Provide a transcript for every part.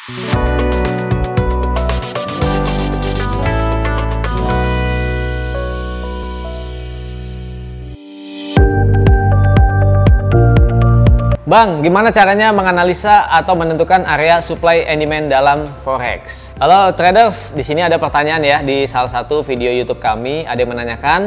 Bang, gimana caranya menganalisa atau menentukan area supply and demand dalam forex? Halo traders, di sini ada pertanyaan ya di salah satu video YouTube kami. Ada yang menanyakan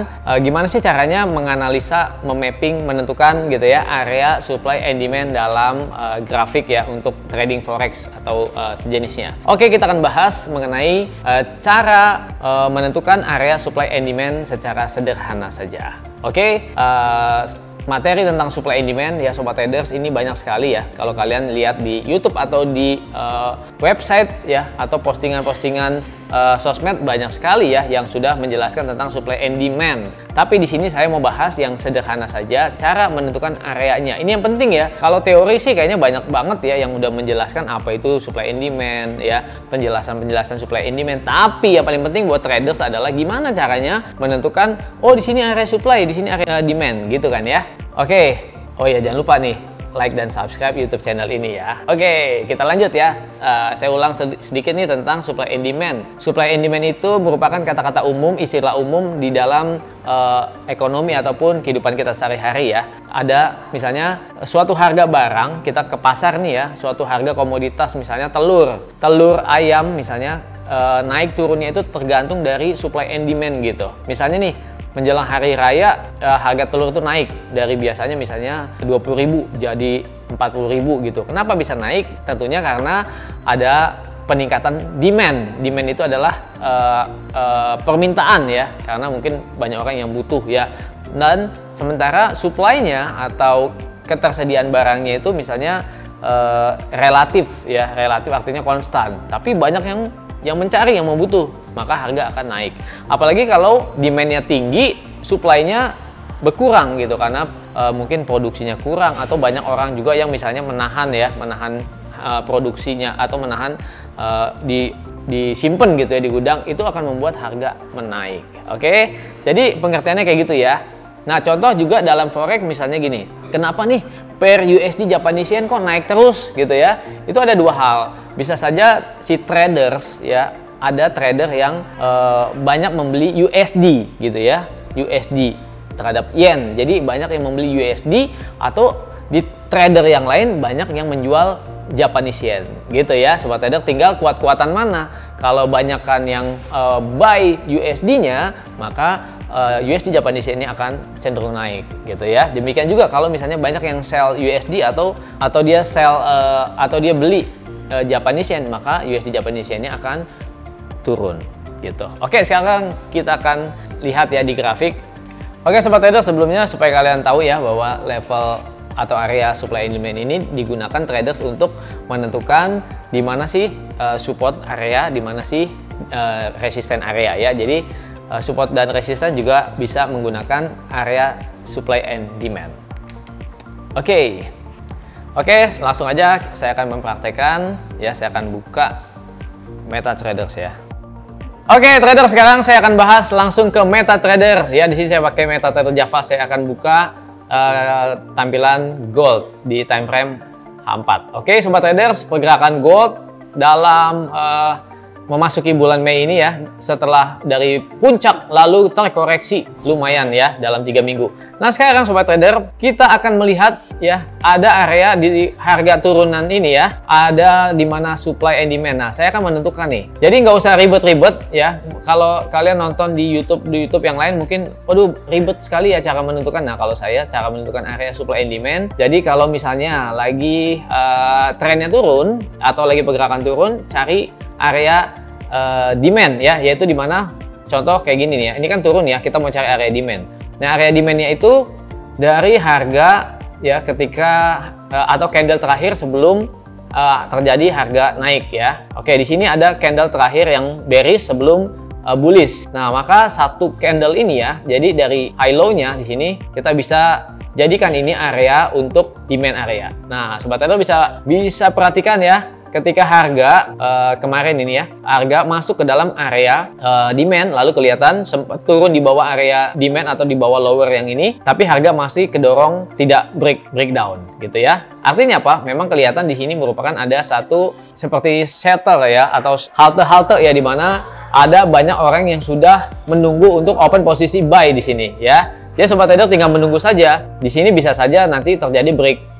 gimana sih caranya menganalisa, memapping, menentukan gitu ya area supply and demand dalam grafik ya untuk trading forex atau sejenisnya. Oke, kita akan bahas mengenai cara menentukan area supply and demand secara sederhana saja. Oke. Materi tentang supply and demand ya sobat traders ini banyak sekali ya kalau kalian lihat di YouTube atau di website ya atau postingan-postingan sosmed banyak sekali ya yang sudah menjelaskan tentang supply and demand. Tapi di sini saya mau bahas yang sederhana saja cara menentukan areanya. Ini yang penting ya. Kalau teori sih kayaknya banyak banget ya yang udah menjelaskan apa itu supply and demand ya, penjelasan supply and demand. Tapi yang paling penting buat traders adalah gimana caranya menentukan oh di sini area supply, di sini area demand gitu kan ya. Oke, oh ya jangan lupa nih like dan subscribe YouTube channel ini ya. Oke, kita lanjut ya. Saya ulang sedikit nih tentang supply and demand. Supply and demand itu merupakan kata-kata umum, istilah umum di dalam ekonomi ataupun kehidupan kita sehari-hari ya. Ada misalnya suatu harga barang, kita ke pasar nih ya, suatu harga komoditas misalnya telur ayam misalnya naik turunnya itu tergantung dari supply and demand gitu. Misalnya nih menjelang hari raya harga telur itu naik dari biasanya misalnya 20.000 jadi 40.000 gitu. Kenapa bisa naik? Tentunya karena ada peningkatan demand. Demand itu adalah permintaan ya, karena mungkin banyak orang yang butuh ya. Dan sementara supply-nya atau ketersediaan barangnya itu misalnya relatif ya, relatif artinya konstan. Tapi banyak yang mencari, yang mau butuh, maka harga akan naik. Apalagi kalau demand-nya tinggi, supply-nya berkurang gitu karena mungkin produksinya kurang atau banyak orang juga yang misalnya menahan produksinya atau menahan disimpan gitu ya di gudang, itu akan membuat harga menaik. Oke, jadi pengertiannya kayak gitu ya. Nah contoh juga dalam forex misalnya gini, kenapa nih per USD Japanese Yen kok naik terus gitu ya? Itu ada dua hal. Bisa saja si traders ya, ada trader yang banyak membeli USD gitu ya, USD terhadap yen. Jadi banyak yang membeli USD atau di trader yang lain banyak yang menjual Japanese Yen gitu ya. Sobat trader tinggal kuat-kuatan mana. Kalau banyakkan yang buy USD-nya, maka USD Japanese Yen ini akan cenderung naik gitu ya. Demikian juga kalau misalnya banyak yang sell USD atau dia sell atau dia beli Japanese Yen, maka USD Japanese Yen-nya akan turun gitu. Oke, sekarang kita akan lihat ya di grafik. Oke sobat trader, sebelumnya supaya kalian tahu ya bahwa level atau area supply and demand ini digunakan traders untuk menentukan di mana sih support area, di mana sih resisten area ya. Jadi support dan resisten juga bisa menggunakan area supply and demand. Oke, langsung aja saya akan mempraktekkan ya. Saya akan buka MetaTrader ya. Oke trader, sekarang saya akan bahas langsung ke MetaTrader ya. Di sini saya pakai MetaTrader Java. Saya akan buka tampilan gold di time frame H4. Oke sobat traders, pergerakan gold dalam memasuki bulan Mei ini ya, setelah dari puncak lalu terkoreksi lumayan ya dalam 3 minggu. Nah sekarang sobat trader, kita akan melihat ya ada area di harga turunan ini ya, ada di mana supply and demand. Nah saya akan menentukan nih, jadi nggak usah ribet-ribet ya. Kalau kalian nonton di YouTube yang lain mungkin waduh ribet sekali ya cara menentukan. Nah kalau saya cara menentukan area supply and demand, jadi kalau misalnya lagi trennya turun atau lagi pergerakan turun, cari area demand ya, yaitu di mana contoh kayak gini nih ya, ini kan turun ya, kita mau cari area demand. Nah area demandnya itu dari harga ya ketika atau candle terakhir sebelum terjadi harga naik ya. Oke, di sini ada candle terakhir yang bearish sebelum bullish. Nah maka satu candle ini ya, jadi dari high low-nya di sini kita bisa jadikan ini area untuk demand area. Nah sobat trader bisa perhatikan ya, ketika harga kemarin ini ya, harga masuk ke dalam area demand, lalu kelihatan sempat turun di bawah area demand atau di bawah lower yang ini, tapi harga masih kedorong tidak breakdown gitu ya. Artinya apa? Memang kelihatan di sini merupakan ada satu seperti setter ya, atau halte ya, di mana ada banyak orang yang sudah menunggu untuk open posisi buy di sini ya. Jadi sobat trader tinggal menunggu saja. Di sini bisa saja nanti terjadi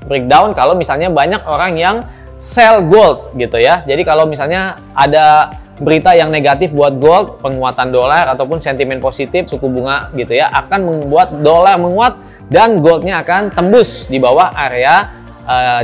breakdown kalau misalnya banyak orang yang sell gold gitu ya. Jadi kalau misalnya ada berita yang negatif buat gold, penguatan dolar ataupun sentimen positif suku bunga gitu ya, akan membuat dolar menguat dan goldnya akan tembus di bawah area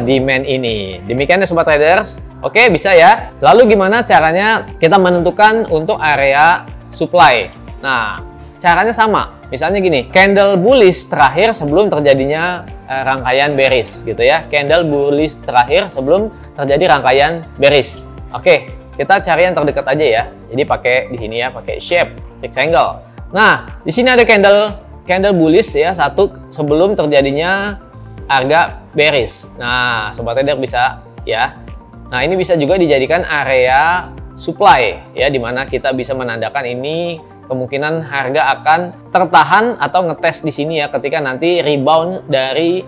demand ini. Demikian ya sobat traders. Oke, bisa ya. Lalu gimana caranya kita menentukan untuk area supply? Nah, caranya sama. Misalnya gini, candle bullish terakhir sebelum terjadinya rangkaian bearish gitu ya. Candle bullish terakhir sebelum terjadi rangkaian bearish. Oke, kita cari yang terdekat aja ya. Jadi pakai di sini ya, pakai shape rectangle. Nah, di sini ada candle bullish ya, satu sebelum terjadinya harga bearish. Nah, sobat trader bisa ya. Nah, ini bisa juga dijadikan area supply ya, dimana kita bisa menandakan ini kemungkinan harga akan tertahan atau ngetes di sini ya, ketika nanti rebound dari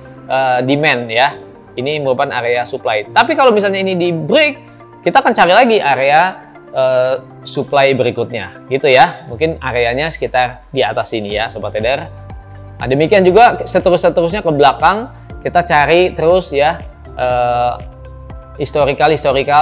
demand ya. Ini merupakan area supply. Tapi kalau misalnya ini di break, kita akan cari lagi area supply berikutnya gitu ya. Mungkin areanya sekitar di atas sini ya sobat trader. Nah, demikian juga seterusnya ke belakang, kita cari terus ya historical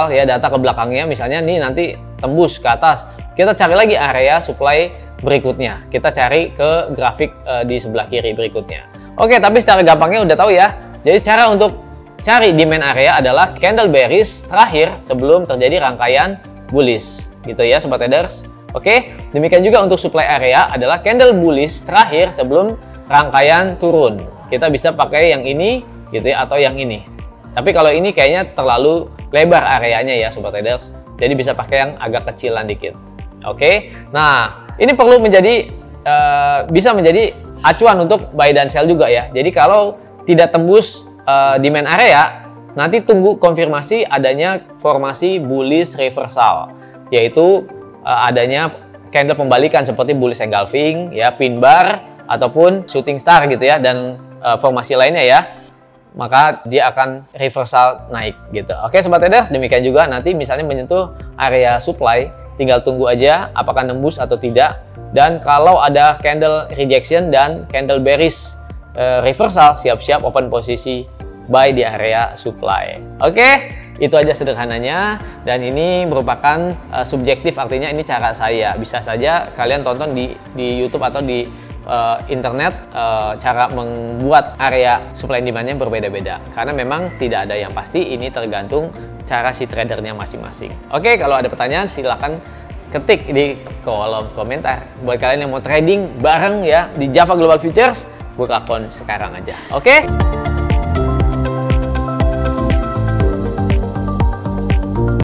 ya, data ke belakangnya. Misalnya nih nanti tembus ke atas, kita cari lagi area supply berikutnya, kita cari ke grafik di sebelah kiri berikutnya. Oke, tapi secara gampangnya udah tahu ya. Jadi cara untuk cari demand area adalah candle bearish terakhir sebelum terjadi rangkaian bullish gitu ya sobat traders. Oke, demikian juga untuk supply area adalah candle bullish terakhir sebelum rangkaian turun. Kita bisa pakai yang ini gitu ya, atau yang ini. Tapi kalau ini kayaknya terlalu lebar areanya ya sobat traders. Jadi bisa pakai yang agak kecilan dikit. Oke. Nah, ini perlu menjadi bisa menjadi acuan untuk buy dan sell juga ya. Jadi kalau tidak tembus demand area, nanti tunggu konfirmasi adanya formasi bullish reversal, yaitu adanya candle pembalikan seperti bullish engulfing ya, pin bar ataupun shooting star gitu ya, dan formasi lainnya ya. Maka dia akan reversal naik gitu. Oke sobat traders, demikian juga nanti misalnya menyentuh area supply, tinggal tunggu aja apakah nembus atau tidak. Dan kalau ada candle rejection dan candle bearish reversal, siap-siap open posisi buy di area supply. Oke, itu aja sederhananya, dan ini merupakan subjektif, artinya ini cara saya. Bisa saja kalian tonton di YouTube atau di internet, cara membuat area supply and demand-nya berbeda-beda, karena memang tidak ada yang pasti, ini tergantung cara si tradernya masing-masing. Oke, kalau ada pertanyaan silahkan ketik di kolom komentar. Buat kalian yang mau trading bareng ya di Java Global Futures, buka akun sekarang aja. Oke.